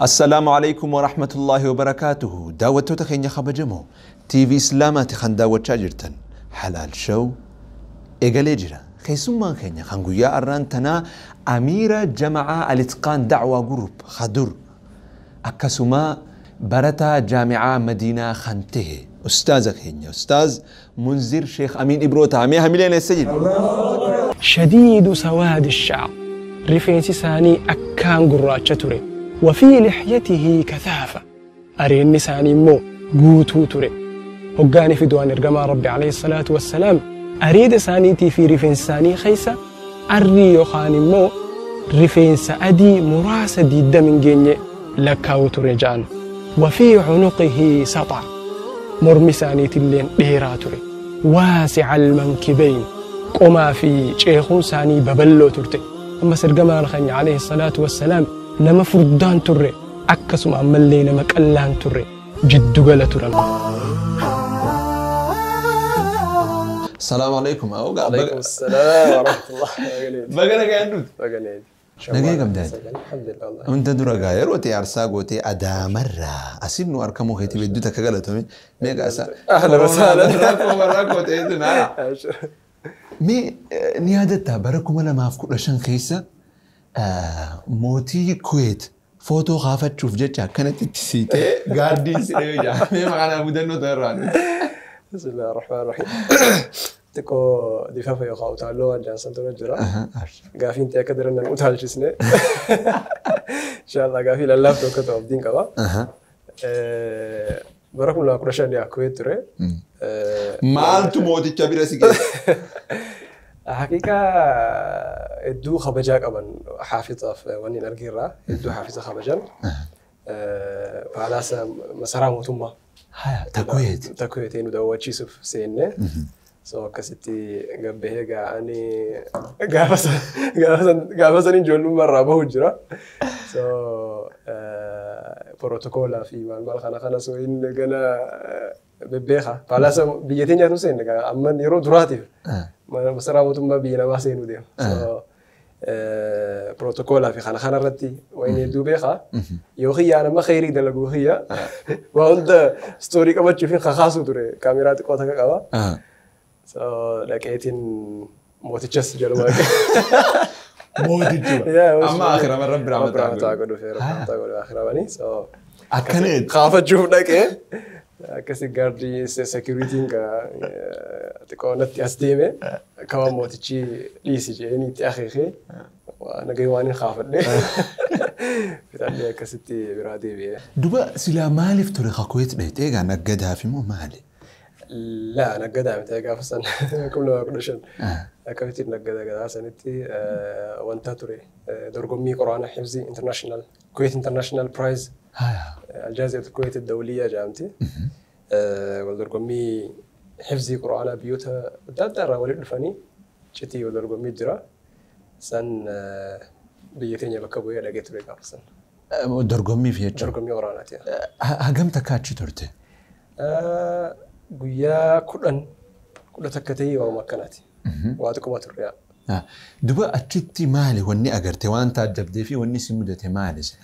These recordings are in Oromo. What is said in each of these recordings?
السلام عليكم ورحمة الله وبركاته. دعوتو تخيني خبجمو تي في إسلامات خان دعوت شاجرتن حلال شو إيقالي جرا خيسوما خيني خانقويا أرانتنا أميرة جماعة الاتقان دعوة جروب خدر أكسوما برتا جامعة مدينة خانته أستاذ خيني أستاذ منذر شيخ أمين إبروتا عميها مليون السجن شديد سواد الشعر رفيتي ساني أكان قراتش تري وفي لحيته كثافة أرين ساني مو قوتو تري هقاني في دوان إرقما ربي عليه الصلاة والسلام أريد سانيتي في رفين ساني خيسة أري يخاني مو رفين سأدي مراسة دي من جيني لكاو تريجان وفي عنقه سطع مرمي سانيتي اللين بيرا تري واسع المنكبين قما في شيخون ساني ببلو ترتي أما سرقما رخاني عليه الصلاة والسلام نما فردان تري أكسم أمالي نما كالان تري جدو غلا ترى. السلام عليكم. عليكم السلام ورحمة الله. بقنا قاعدود. بقنا. نجي كم داي. الحمد لله. أنت درا غير وتي أرساق وتي أدا مرة. أسيب نو أركمو خيتي بدو تكغلتومي. ميجا أسا. أهلا وسهلا. راكو تيدنا. مي نيادتها بركم ولا ما أفكر لشان خيسة. موتي كويت فوتو خافت شوف جتها كانت تسيتي غاردين سيريجا مي معنا مدنو تران. بسم الله الرحمن الرحيم. تكو دفافة يخاو تعالوا عن سنتو نجرا. قافين تأكدر أن نموتها الجسنة. إن شاء الله قافين لله توكتو أبدين كوا. بركم الله كرشان يا كويت ترى. مال تموتي كبيرة سيكي. حقيقة الدو خبجاك أبن حافظة في وني نرجيرة الدو حافظة خبجان فعلى أساس مسارة متومة تكويتين ودوا تشيسف سينة سو كستي قبله قاني قافزن جون مرة بهجرة سو بروتوكولا في مال خنا سوين جنا ببيخة فعلى أساس بيجتين يا نسين أما نيرو دراتي مسارة متومة بينا ما سينو ديم بروتوكولا في خنا رتي وين يدو بيخة يوخي أنا ما خيري دلقو هي وعند ستوري كمان تشوفين خاصو ترى كاميرات قطعة كوا so لكن موتيجس جلوه موتيجو أما آخر مرة برامة تاقولوا في ربنا تاقولوا آخر بني so أكنت خافت شوف لك كسي جاردي سكيورتي كا تكون نتيستيمه كمان موتيجي ليسي جاني تأخيخي وأنا جيواني خافت لي بتعلي كسيتي برادي بيه دوبا سلا مالي في طريقة كويت بيتيجا نقدها في مو مالي لا نقدها بتاعي فصلا كله كلشن كويتي نقدها سنتي وانت تري درقمي قرآن حفظي انترناشنال كويت انترناشنال برايز الجائزة الكويت الدولية جامتي ودرقمي حفظي قرآن بيوتها تدرى ولد الفني شتي ودرقمي جرا سن بيتين يبكبويا لقيت ريكا فصلا درقمي في الجو درقمي قرآناتي هجمت كاتشي ترتي قويا كل تكتي ومكاناتي واتكم الرياء دوبا أتشتي مالي وني أجرتي وأنت جبدي في وني سمودتي مالي سنا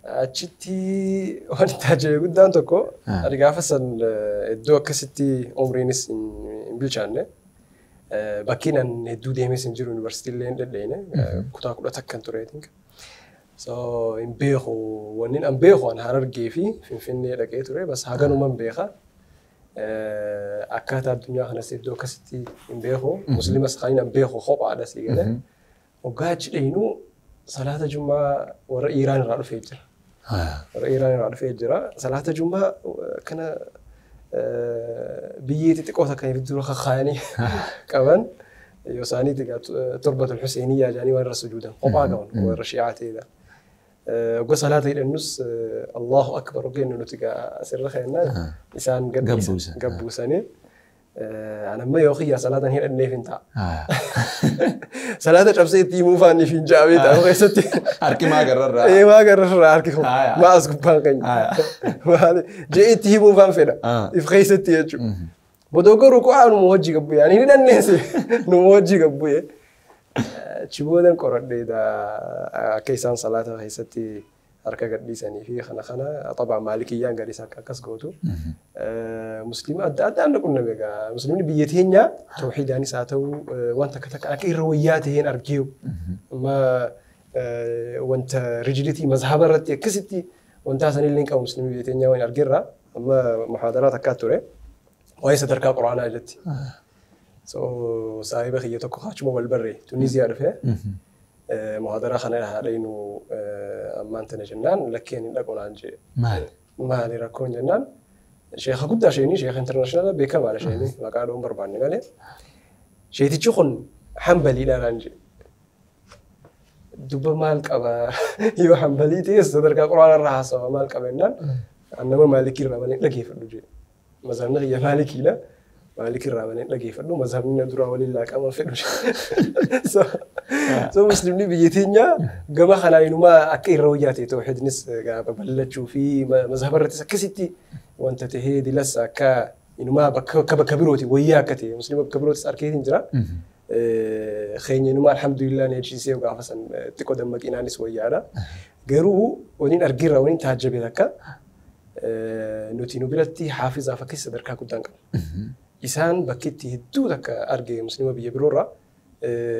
أتشتي وأنت جاي قدام تكو أرجع فصل الدوا كستي عمرينس إن بيلشانه بكينا ندو ديمس إنجيل يونيفرسيتي لينه كتا كل تكن تريتينك so إن بيخو ونين أم بيخو أنا هرجع في لقيت تري بس هاجنو من بيخا أكاد الدنيا خنا سيدو كستي إن بيخو مسلم خاين أم بيخو خوب على سيجنا وقاعد لينو صلاة الجمعة ورا إيران رأى الفجر ورا إيران رأى الفجر صلاة الجمعة كنا بيجي تقوى كان يفدوا خايني كمان يوساني تقى تربة الحسينية جاني وين رسجودا قبعة كمان وين رشيعات إذا وقص صلاة النص الله أكبر وقين إنه تقى سر خيرنا إنسان قبوساني أنا ما يوخي صلاة هي اللي فينتا صلاة شبسيتي مو فاني فين جابي تا وقصتي أركي ما قرر إيه ما قرر أركي ما أسكت بانكين جيتي مو فان فينا يفخيستي يجو بدوغرو كو أنا موجي قبو يعني هنا الناس نموجي قبو تشبودن قرد دا كيسان صلاة هيستي أركا قد لساني فيه خنا طبعا مالكيان قد يساك كسقوتو مسلمات أدانا كنا بيقى مسلمين بيتهن توحيد يعني ساتو وانت كتك أكي روياتهن أرجيو ما وانت رجلتي مذهب رتي كستي وانت سنين لينك أو مسلمين بيتهن وين أرجيرا أما محاضرات كاتوري وهي ستركا قرآن أجلتي صاحبة خيّة كوخاتشمو والبري تونيزيا عرفه محاضرة خنا هارينو أما أنت نجنان لكن نقول عنجي ما هني ركون جنان شيخ قد شيني شيخ انترناشونال بيكم على شيني ما قالوا بربعني قال شيء تشخن حنبلي لا عنجي دب مالك أبا يو حنبلي تيس تدرك القرآن الرحاسة مالك أبا إنن أنما مالكي ربنا لقي فلوجي مثلا هي مالكي لا مالك الرابن لقي فلو مذهبنا درا ولله كمان فلوش سو مسلمين بيتينيا جماعة خنا ينما أكيد روياتي توحيد نس ببلشوا في مذهب الرتس كسيتي وأنت تهدي لسه كا ينما بكبروتي وياكتي مسلم بكبروتي أركيدين جرا خين ينما الحمد لله نيجي سيو قافسن تقدم مكينا نس ويانا غيره ونين أرجيرا ونين تهجب ذاك نوتينو بلتي حافظة فكيس دركا كودانك إنسان بكتي هدو ذاك أرجع مسلم بيبرورا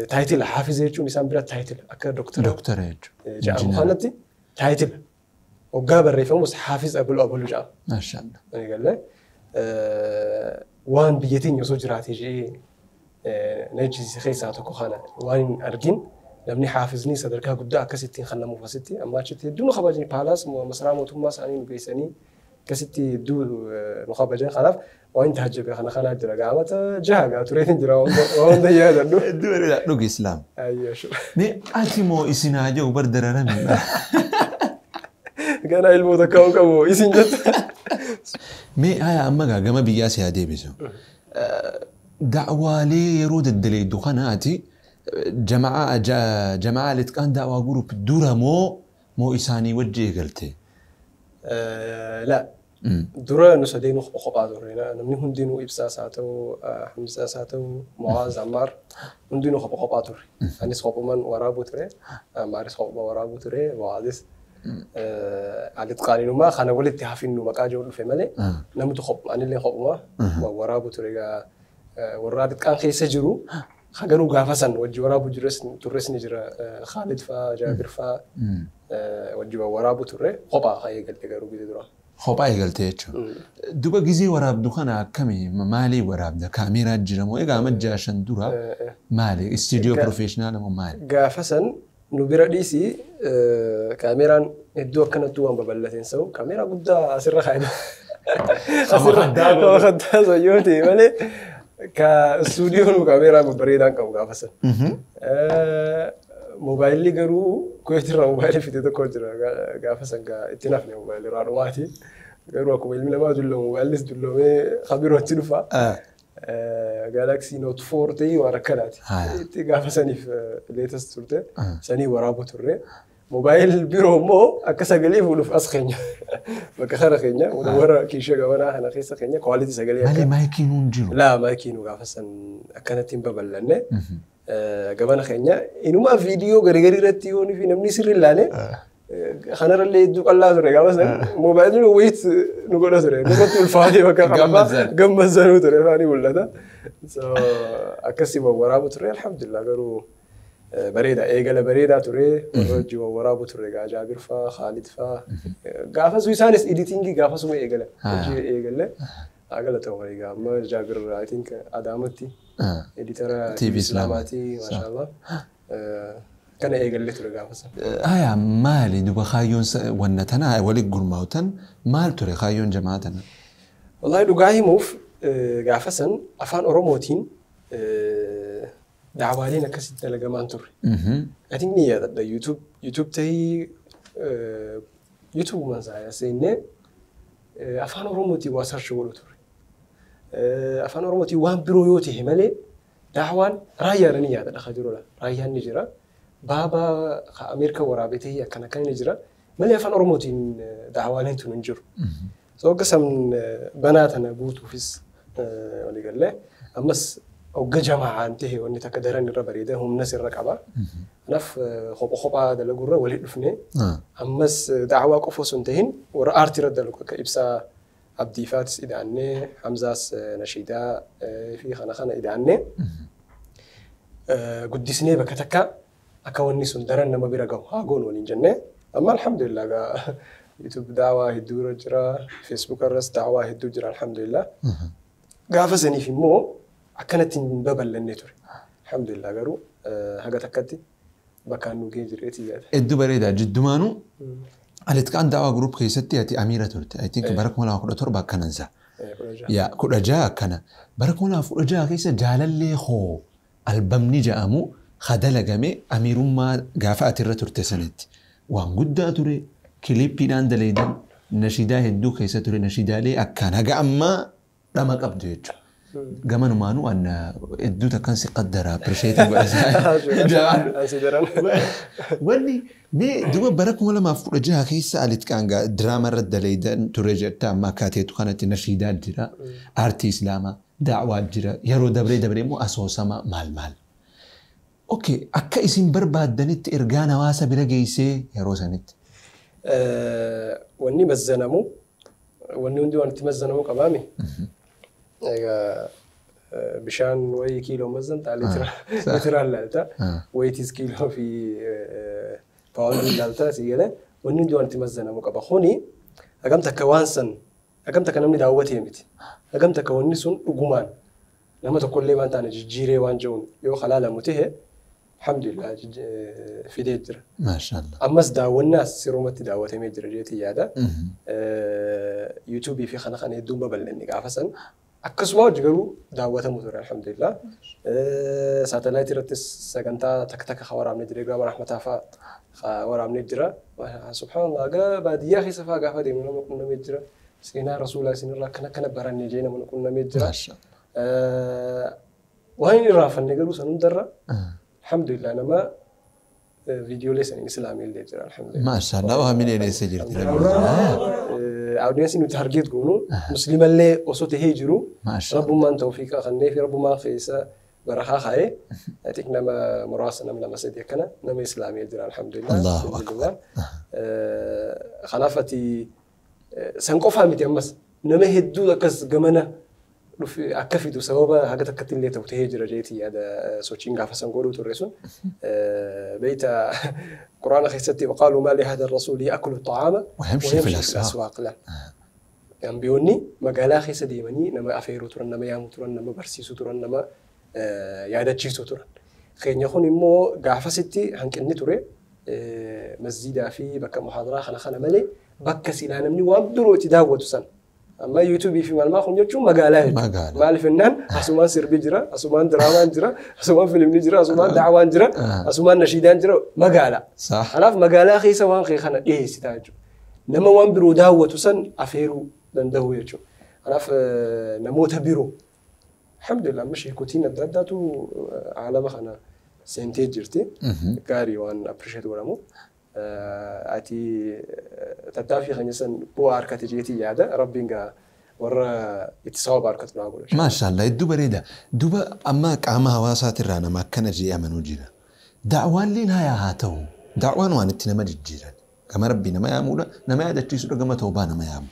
تايتل حافظ يجون إنسان بلا تايتل أكر دكتور جاء مخالتي تايتل وقابل ريفهم بس حافظ أبو جاء ما شاء الله أنا قال له وان بيتين يسوجرات يجي نجي خيسات وكخانة وان أرجين لمني حافظني صدرك قدّا كستين خلنا مفسدتي أما شتى دون خبرني بالاس مسرام وتوماس أني نبيسني كستي دو مخابجين خلاف وأنت هجب خنا خنا جرا قامت جهة تريدين جرا وان ده يا دو دو إسلام أيوة شو ني أتيمو إسناجة وبردرارم كان علمو ذكاء كمو إسنجت مي هاي أما جا بياسي هادي بيسو دعوة لي يرود الدليل دخاناتي جماعة اللي كان دعوة جروب دورة مو إساني وجه قلتي لا دورة نسدينو خبا دورينا نمني هندينو إبسا ساتو حمزة ساتو معاذ عمار هندينو خبا دوري أنيس خبا من ورابو تري مارس خبا ورابو تري وعادس عادت قانينو ما خنا ولدت حافينو مكاجو في ملء نمتو خب أنا اللي خبا ما ورابو تري ورادت كان خي سجرو خجنو قافسن وجي ورابو ترس نجرا خالد فا جابر فا وجي ورابو تري خبا خي قلت جارو بيدرا خبا قلت شو دوبا جزي وراب دخانة كمي مالي وراب ده كاميرا جرمو إيه قامت جاشن دورا مالي استوديو بروفيشنال مو مالي قافسن نبيرا ديسي كاميرا الدو كانت دوام ببلتين سو كاميرا قدا أسر خايد أسر خدها زيوتي مالي كاستوديو وكاميرا مبريدان كم قافسن موبايلي قرو كويتر موبايلي في تيتا كويتر قافسن كاتنافني موبايلي رانواتي قرو أكو ميلمنا ما دلو موبايلس دلو مي خبيرو تلفا جالاكسي نوت 4 تي وركلاتي تي قافسني في ليتست تورتي سني ورابو توري موبايل بيرو مو أكسا قليف ولف أسخينيا بكخرة خينيا ودورا كيشة قوانا أنا خيسة خينيا كواليتي سقليا مالي ما يكينون جيرو لا ما يكينو قافسن أكنت تنببلنه قوانا خينيا إنو ما فيديو غريغري رتيوني في نمني سر اللاني خنا اللي يدوك الله ترى قافسن موبايل ويت نقول ترى نقول الفادي بكخرة قمزانو ترى فاني ولا ده أكسي بورابو ترى الحمد لله قالوا بريدة إيجلا بريدة تري ورجوا ورابو تري جابر فا خالد فا قافز ويسانس إديتينجي قافز مو إيجلا إيجلا أقل تواري قام ما جابر I think أدامتي إديترا TV إسلاماتي ما شاء الله كان إيجلا تري قافز هاي مالي دوبا خايون ونتنا ولي قرماوتن مال تري خايون جماعتنا والله دوغاهي موف قافزن أفان أوروموتين دعوالينا كسيت لجمان توري. I think نيا ده يوتيوب تهي يوتيوب ما زايا سينة أفان أوروموتي واسر شغله توري. أفان أوروموتي وان برويوتي همالي دعوان رايا رنيا ده خجرولا رايا نجرا بابا أمريكا ورابطه هي كان نجرا مالي أفان أوروموتي دعوالين تنجر. سو قسم بناتنا بوتو فيس walii galee ammas hogga jamaa ta'e wanni takka daran irra bareeda humna sirra qaba. Kanaaf kophaa dalagurra walii dhufne ammas daawwaa qofa osoo hin ta'in warra aartii irra dalagu akka ibsaa Abdii Faatis idaannee Hamzaas Nashiidaa fi kana idaannee guddisnee bakka takka akka wanni sun daran nama bira gahu haa goonu waliin jennee amma alhamdulillah YouTube daawwaa hedduu irra jira Facebook irras daawwaa hedduu jira alhamdulillah gaafa saniif immoo akkanatti hin babal'annee ture alhamdulillah garuu haga takkatti bakkaan nu ga'ee jireetii yaada. Hedduu bareedaa jiddumaanuu Alitkaan daawwaa group keessatti ati Amiira turte. I think bara 2017 akkanansa. Yaa 16 akkana. Bara 2016 keessa jaalallee hoo albamni jedhamu hadalagame Amiirummaa gaafa ati irra turte sanitti. Waan guddaa ture kilippiidhaan daleedan nashiidaa hedduu keessa ture nashiidaalee akkaan haga ammaa dhama qabdu jechuudha. Gamanumaanuu anna hedduu takkan si qaddara appreciate godhasa. Wanni mee duba bara 2016 keessa Alitkaan diraama irra daleedan ture jetta amma akkaateetu kanatti nashiidaa jira aartii islaamaa daawwaa jira yeroo dabree immoo asoosama maal. Okay, akka isin barbaaddanitti ergaan hawaasa bira geessee yeroo sanitti. Wanni mazzanamu wanni hundi wanti mazzanamu qabaami. Bishaan wayii kiiloo mazzanta litiraan laalta wayitis kiiloo fi paawundii laalta si galee wanni hundi wanti mazzanamu qaba. Kuni hagam takka waan san hagam takka namni daawwatee miti hagam takka wanni sun dhugumaan nama tokkollee waan taane jijjiiree waan jiruun yoo halaalamu ta'e alhamdulillah fidee jira. Maashaallah. Ammas daawwannaas sirrumatti daawwatamee jira jeetii yaada. YouTube fi kana hedduun babal'inni gaafa san akkasuma hojii garuu daawwatamu ture alhamdulillah. Saatalaayit irrattis sagantaa takka waraabnee jira gaafa rahmataa fa'aa waraabnee jira. Subhaanallah gaa baadiyyaa keessa fa'aa gaafa deemu nama qunnamee jira. Seenaa rasuulaa isinirraa akkana barannee jee nama qunnamee jira. Waan inni raafannee garuu san hundarra alhamdulillah nama viidiyoolee saniin islaamii illee jira alhamdulillah. Maashaallah waa miidhagina jirti. Audiyensii nuti argeet goonu muslimallee osoo tahee jiru rabbummaan tawfiiqa kannee fi rabbummaan keessa barakaa kaa'ee atiik nama muraasa nama lama sadii akkana nama islaamii jira alhamdulillah. Allahu akbar. Kanaaf ati san qofaa miti ammas nama hedduu akkas gamana akka fidu sababa haga takkatti illee ta'u tahee jira jeetii yaada sochiin gaafa san godhuu turre sun beeyta quraana keessatti waqaaluu maa lihada rasuuli ya'kulu xacaama ويمشي في الأسواق. Ambiyoonni magaalaa keessa deemanii nama afeeruu turan nama yaamuu turan nama barsiisuu turan nama yaadachiisuu turan. Keenya kun immoo gaafasitti hanqinni ture masjiidaa fi bakka muhaadaraa kana malee bakka silaa namni waan biroo itti daawwatu san. Amma YouTube fi malmaa kun jechuun magaalaa jechuudha. Maaliif jennaan asumaan sirbi jira, asumaan diraamaan jira, asumaan fiilmni jira, asumaan daawwaan jira, asumaan nashiidaan jira magaalaa. Kanaaf magaalaa keessa waan kee kana dhiyeessitaa jechuudha. Nama waan biroo daawwatu san afeeruu danda'u jechuudha. Kanaaf namoota biroo alhamdulillah amma sheekotiin adda addaatu aalama kana seentee jirti. Gaarii waan appreciate godhamu. Ati tattaaffii keenya san bu'aa harkate jeetii yaada rabbiin gaa warra itti sababa harkatu naa godha. Maashaallah hedduu bareeda. Duba amma qaama hawaasaatirraa nama akkana jee amanuu jira. Daawwaalleen haa ta'u daawwaan waan itti nama jijjiiran gama rabbii nama yaamuudha nama yaadachiisuudha gama toobaa nama yaamu.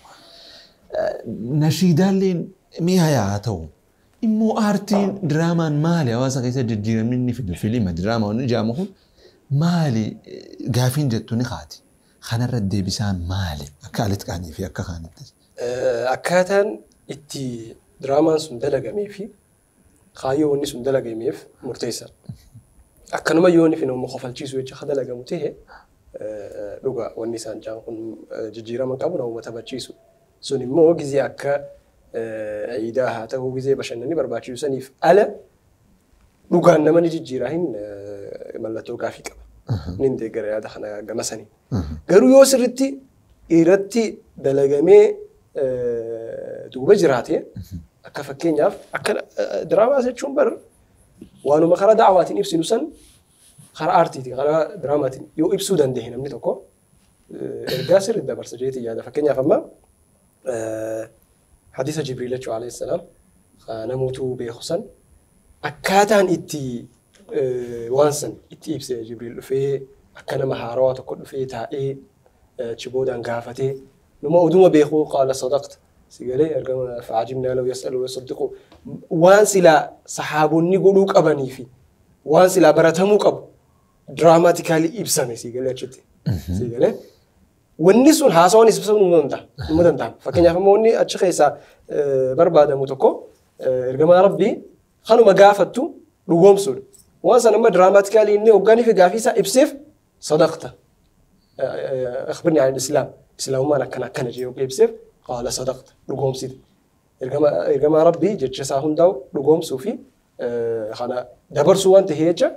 Nashiidaalleen mee haa ta'u immoo aartiin diraamaan maali hawaasa keessa jijjiiramni inni fidu fiilima diraamaa wanni jaamu kun maali gaafiin jettu ni kaati. Kanarra deebisaan maali akka Alitqaanii fi akka kaanittis. Akkaataan itti diraamaan sun dalagamee fi kaayyoo wanni sun dalagameef murteessa. Akkanuma yoonni fi nama kofalchiisu jecha ka dalagamu ta'e dhugaa wanni isaan jaan kun jijjiirama qabu nama taphachiisu. Sun immoo gizee akka ciidaa haa ta'uu gizee bashannanni barbaachisu saniif ala dhugaan nama ni jijjiiraa hin mallattoo gaafii qaba. Nin deeggara yaada kana gama sanii. Garuu yoo sirriitti irratti dalagamee duuba jiraate akka fakkeenyaaf akka diraamaa jechuun bar waanuma karaa daawwaatiin ibsinu san karaa aartiitiin karaa diraamaatiin yoo ibsuu danda'e namni tokko ergaa sirriitti dabarsa jeetii yaada. Fakkeenyaaf amma hadiisa Jibriil alayhi salaam namoota beekusan akkaataan itti waan san itti ibsee Jibriil dhufee akka nama haarawaa tokko dhufee taa'ee chiboodaan gaafatee numa oduma beekuu qaala sadaqta sigalee ergama fa'aajibnaa law yas'alu wa yasaddiqu waan silaa sahaabonni godhuu qabanii fi waan silaa baratamuu qabu diraamaatikaalii ibsame sigalee achitti sigalee wanni sun haasawaan ibsamuu numa danda'a fakkeenyaaf immoo wanni achi keessaa barbaadamu tokko ergamaa rabbii kanuma gaafattu dhugoomsuudha waan san amma diraamaatikaalii inni hoggaanii fi gaafii isaa ibseef sadaqta akhbirni aan islaam islaamumaan akkana jee ibseef qaala sadaqta dhugoomsite ergamaa rabbii jecha isaa hundaa'u dhugoomsuu fi kana dabarsuu waan ta'ee jecha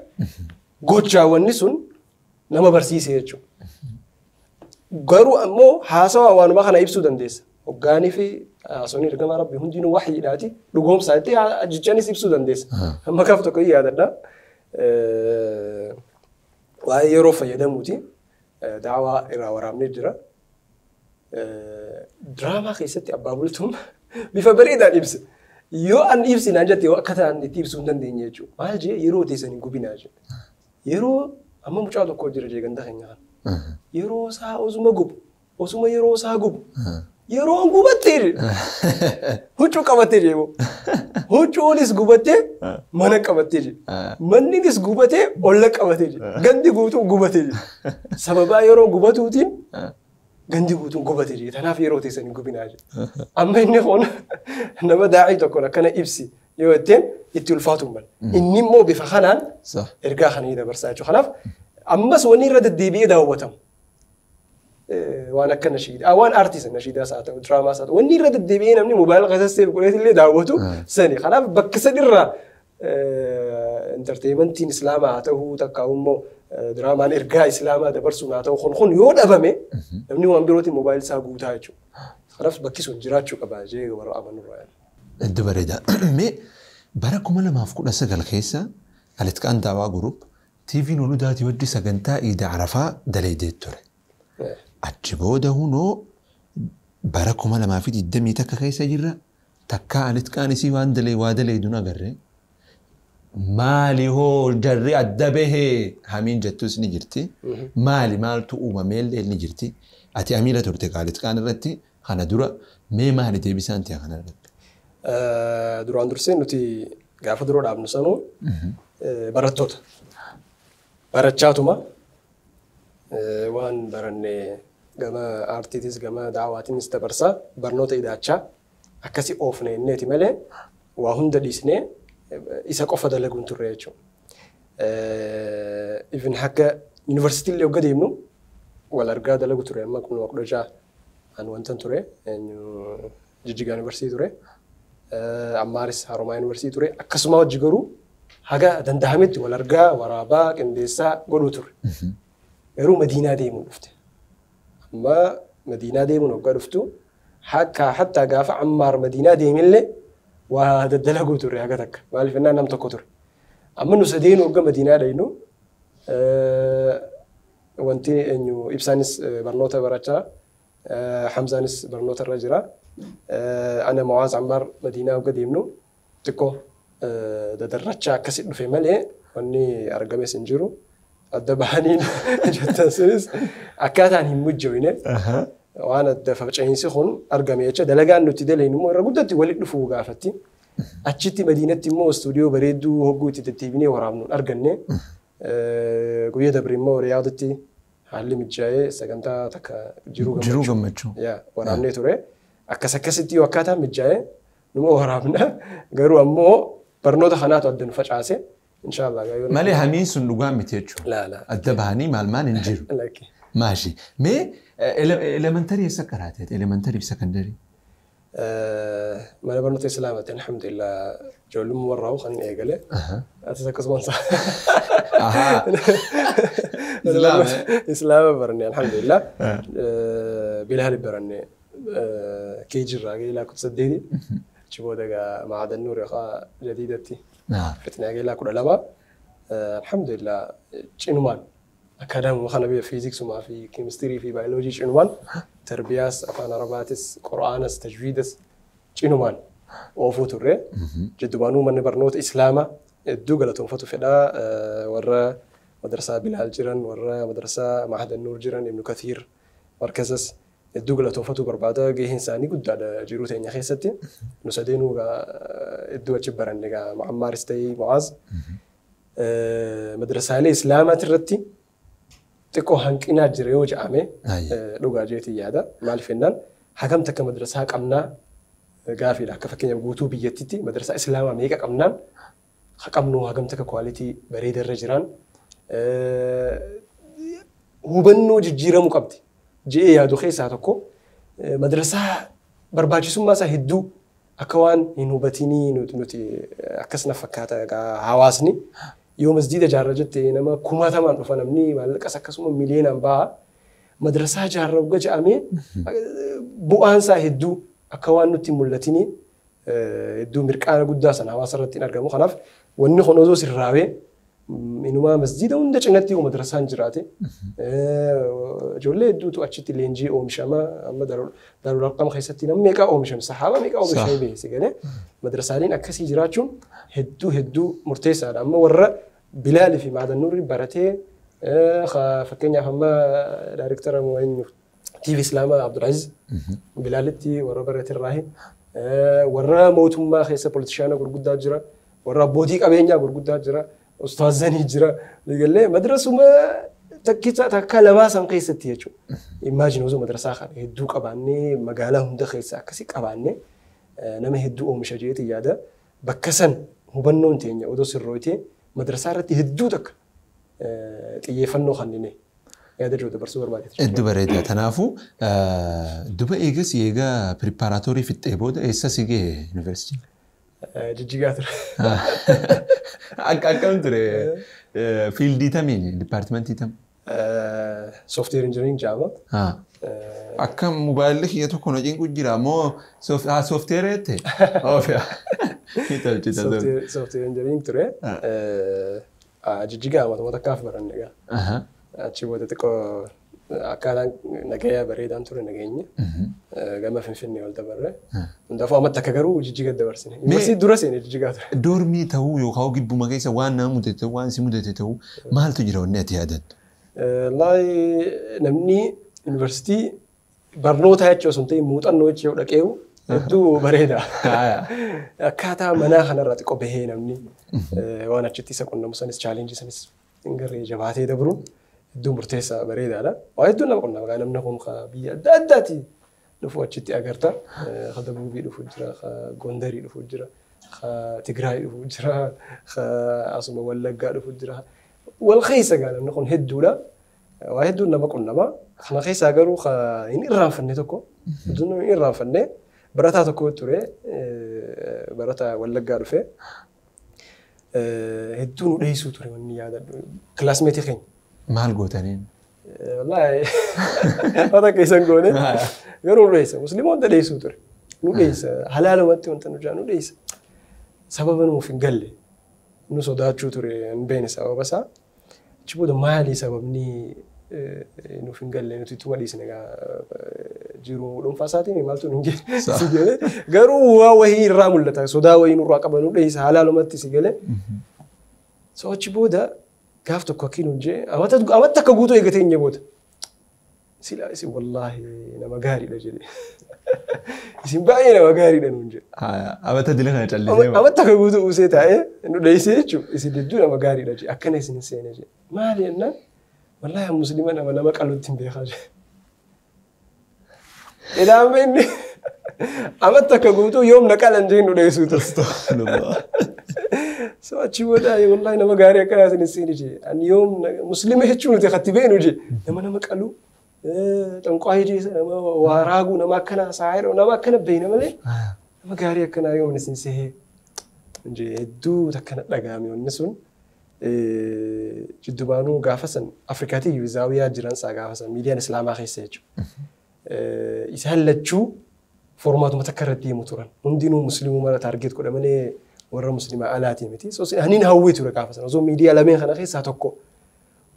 gochaawwanni sun nama barsiise jechuudha. Garuu ammoo haasawaa waanuma kana ibsuu dandeessa. Hoggaanii fi haasawni ergamaa rabbii hundinuu waxyiidhaati dhugoomsaa itti jechanis ibsuu dandeessa. Amma gaaf tokko yaadadha. Waa'ee yeroo fayyadamuuti daawaa irraa waraabnee jira. Diraamaa keessatti abbaa bultuun bifa bareedaan ibsa. Yoo an ibsinaan jette akka ta'an itti ibsuu hin dandeenye jechuudha. Maal jee yeroo teessan hin gubinaa jechuudha. Yeroo amma mucaa tokko jira jee ganda keenya kana. Yeroo isaa osuma gubu osuma yeroo isaa gubu yeroo gubattee huccuu qabattee jeemoo huccuunis gubattee mana qabattee jee manninis gubatee olla qabattee jee gandi guutuun gubatee jee sababaa yeroo gubatuutiin gandi guutuun gubatee jee tanaaf yeroo teessan hin gubinaa jee amma inni kun nama daa'ii tokko akkana ibsi yoo ittiin itti ulfaatu mal inni immoo bifa kanaan ergaa kana dabarsaa jechuudha kanaaf ammas wanni irra deddeebi'ee daawwatamu waan akka nashiidaa waan aartiisa nashiidaas haa ta'u diraamaa haa ta'u wanni irra deddeebi'ee namni moobaayila keessatti godheetillee daawwatu sani kanaaf bakka sanirraa enterteementiin islaamaa haa ta'u takka immoo diraamaan ergaa islaamaa dabarsuun haa ta'u kun yoo dhabame namni waan birootiin moobaayila isaa guutaa jechuudha kanaaf bakki sun jiraachuu qaba jee warra amanurraa. Iddoo bareedaa mee bara 2019 keessa Alitqaan Daawaa Group TV Noludaati waddi sagantaa Iida Arafaa daleedee ture. Achi booda hunoo bara 2020 takka keessa jirra takka Alitqaan isii waan daleeduun agarre maali hoo jarri adda bahee hamiin jettus ni jirti maali maaltu uumameellee ni jirti ati amiila turte Alitqaan irratti kana dura mee maali deebisaan ta'e kana irratti. Duraan dursee nuti gaafa duroo dhaabnu sanuu barattoota. Barachaatuma waan baranne gama aartiitis gama daawaatiinis dabarsaa barnoota idaachaa akkasi oofne inneeti malee waa hunda dhiisnee isa qofa dalaguun turre jechuudha. Even hanga yuunivarsiitii hogga deemnu wal argaa dalagu ture amma 2016 an wantan ture Jijjigaa yuunivarsiitii ture Ammaaris Haromaa yuunivarsiitii ture akkasuma wajji garuu haga dandahametti wal argaa waraabaa qindeessaa godhuu ture. Garuu Madiinaa deemuun dhufte. Amma Madiinaa deemuun hoggaa dhuftu hatta gaafa Ammaar Madiinaa deemillee waa daddalaguu ture haga takka. Maaliif ennaan nam tokko ture. Amma nu sadeenu hogga Madiinaa dhaynu wanti eenyu ibsaanis barnoota barachaa Hamzaanis barnoota irra jira. Ana Muwaaz Ammaar Madiinaa hogga deemnu xiqqoo dadarrachaa akkasi dhufe malee wanni argames hin jiru. Adda bahaniin jettan sunis akkaataan hin mujjoine waan adda faca'insi kun argame jecha dalagaan nuti dalaynu immoo irra guddatti walitti dhufuu gaafatti achitti Madiinatti immoo istuudiyoo bareedduu hogguu itti deddeebinee waraabnuun arganne guyyaa dabre immoo Riyaadatti haalli mijaa'ee sagantaa takka jiruu gammachuu waraabnee ture akkasitti yoo akkaataan mijaa'ee numa waraabna garuu ammoo barnoota kanaatu adda nu facaase inshallah malee hamiin sun dhugaa miti jechuudha adda bahanii maal hin jiru maashi mee elementarii eessa qaraateet elementarii fi sekondarii mana barnoota islaamaatti alhamdulillah ijoollummaa warraa'u kan hin eegale atis akkasumas islaama baranne alhamdulillah bilaali baranne keejirraa geelaa kutsaddeeti chiboodaga maadan nuuri qaa jadiidatti فتنا قيلا كل لما الحمد لله عنوان أكاديمي وخنا بيه فيزيكس وما في كيمستري في بيولوجي عنوان تربياس أفانا رباتس قرآنس تجويدس عنوان oofuu turre. Jiddubaanuu manni barnoota Islaamaa hedduu galatoonfatu fedhaa warra madarsaa Bilaal jiran warra madarsaa Mahad Nuur jiran Ibnu Kathiir markazas hedduu galatoonfatu barbaada gaheen isaanii guddaadha jiruu teenya keessatti. Nu sadeenuu hedduu achi baranne egaa Muammaaris ta'ee Mu'aaz. Madrasaalee Islaamaa irratti xiqqoo hanqinaa jira yoo jedhame dhugaa jeetii yaada. Maaliif jennaan hagam takka madrasaa qabnaa gaafiidha. Akka fakkeenyaaf guutuu biyyattitti madrasaa Islaamaa meeqa qabnaan qabnu hagam takka kwaalitii bareedarra jiran hubannoo jijjiiramuu qabdi. Je'ee yaadu keessaa tokko madrasaa barbaachisummaa isaa hedduu akka waan hin hubatinii nuti akkasna fakkaata hawaasni yoo masjiida jaarra jettee nama 1000 dhufa namni maallaqas akkasuma miliyoonaan ba'a madrasaa jaarra uga jedhamee bu'aan isaa hedduu akka waan nutti mul'atinii hedduu mirqaana guddaa sana hawaasa irratti argamu. Kanaaf wanni kun osoo sirraawee inuma masjiida hunda cinatti madrasaan jiraate ijoollee hedduutu achitti leenjii oomishama amma Daarul Arqam keessatti namni meeqa oomishame sahaaba meeqa oomishame beeksi galee madrasaaleen akkasii jiraachuun hedduu murteessaadha. Amma warra Bilaal fi Mahad Nuur baratee fakkeenyaaf amma daayirektara TV Islaamaa Abdulaziz Bilaalitti warra barate irraa warra mootummaa keessa politishaana gurguddaa jira warra abbootii qabeenyaa gurguddaa jira. Ustaazanii jira ligalee madrasuma takka lamaa san keessatti jechuudha. Imaajini osoo madrasaa kana hedduu qabaannee magaalaa hunda keessa akkasii qabaannee nama hedduu oomisha jeetii yaada. Bakka san hubannoon teenya odoo sirrooytee madrasaa irratti hedduu takka xiyyeeffannoo kennine yaada jiru dabarsuu barbaade. Hedduu bareeda. Kanaafuu duba eegaa preparaatorii fixxee booda eessa si ga'e yuunivarsiitiin? Jijjigaa ture. Akkam ture fiildii tamiin dipaartimentii tam? Software engineering jaama. Akkam mobaayilli kiyya tokko hojiin kun jira moo software jettee? Software engineering ture. Jijjigaa mata kaaf baranne egaa. Achi booda xiqqoo akkaataan nagaya bareedaan ture nageenya. Gama Finfinnee wal dabarre. Hundaafuu amma takka garuu Jijjigaa dabarsine. Yuunivarsiitii dura seene Jijjigaa ture. Doormii ta'uu yookaan gibbuma keessa waan nama mudate ta'uu waan si mudate ta'uu maaltu jira wanni ati yaadattu? Wallaahi namni yuunivarsiitii barnoota jechuun osoo hin ta'in muuxannoo jechuun dhaqeewu hedduu bareeda. Akkaataa manaa kanarraa xiqqoo bahee namni waan achitti isa qunnamu sanis chaalenjii sanis hin garee jabaatee dabruun hedduu murteessaa bareedaadha. Waa hedduu nama qunnama gaa namni kun biyya adda addaati dhufu achitti agarta. Dabuubii dhufu jira, Gondarii dhufu jira, Tigraay dhufu jira, asuma Wallaggaa dhufu jira. Wal keessa gaa namni kun hedduudha. Waa hedduu nama qunnama. Kana keessaa garuu hin irraanfanne tokko. Hedduun hin irraanfanne barataa tokko ture barataa Wallaggaa dhufe. Hedduu nu dheessuu ture wanni yaadadhu. Kilaasmeetii keenya. Maal gootaniin? Wallaahi wanta keessan goone garuu nu dheessa. Musliimoota dheessuu ture. Nu dheessa. Halaalumatti wanta nu jaa nu dheessa. Sababa nuuf hin galle. Nu sodaachuu ture hin beekne sababa isaa. Achi booda maali sababni nuuf hin galle nuti ittuma dhiisne jiruu dhuunfaa isaatiin maaltu nu gale. Garuu waa wahii irraa mul'ata. Sodaa wahii nurraa qaba nu dheessa halaalumatti si gale. So achi booda gaaf tokko akkiin hojjee amatti akka guutuu eegatee hin jaboote. Silaa isin wallaahi nama gaariidha jedhee. Isin baay'ee nama gaariidha nuun jedhe. Amata dila kana callisee. Amatti akka guutuu uusee taa'ee nu dheessee jechuudha. Isin hedduu nama gaariidha jedhe. Akkana isin seene jedhe. Maali jennaan? Wallaahi musliima nama qaluutti hin beekaa jedhe. Edaan inni amatti akka guutuu yoom na qalan jee nu dheessuu ture. So achi booda wallaahi nama gaarii akkanaa isin seene jedhe. Ani yoom musliima jechuun nuti akkatti beenu jedhe. Nama qaluu. Xanqaa jeessa nama waa raaguu nama akkanaa saayiroo nama akkana beena malee nama gaarii akkanaa yoom isin seehee hedduu takkana dhagaame wanni sun jiddubaanuu gaafa san Afrikaatii Yuuzaawiyaa jiran saa gaafa san miidiyaan Islaamaa keessa jechuudha. Isaan lachuu formaatuma takka irratti himu turan. Hundinuu musliimuu mara taargeet godha malee warra musliimaa alaatii miti. Haniin hawwii ture gaafa san osoo miidiyaa lameen kana keessaa tokko.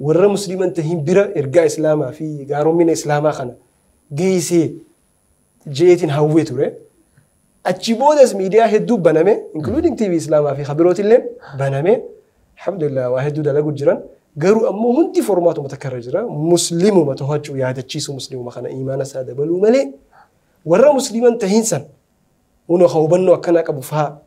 Warra musliiman tahin bira ergaa Islaamaa fi gaaromina Islaamaa kana geessee jeetiin hawwee ture. أتشبودس ميديا هدو بنامه including TV إسلام في خبرات اللين بنامه الحمد لله واحد دودا لقوا جيران قالوا أمو هنتي فورماتو متكرر جرا مسلم ما تهجو يا هذا الشيء مسلم ما خنا إيمان سادة بلو ملي ورا مسلمان تهينسن ونو خوبنو أكنك أبو فها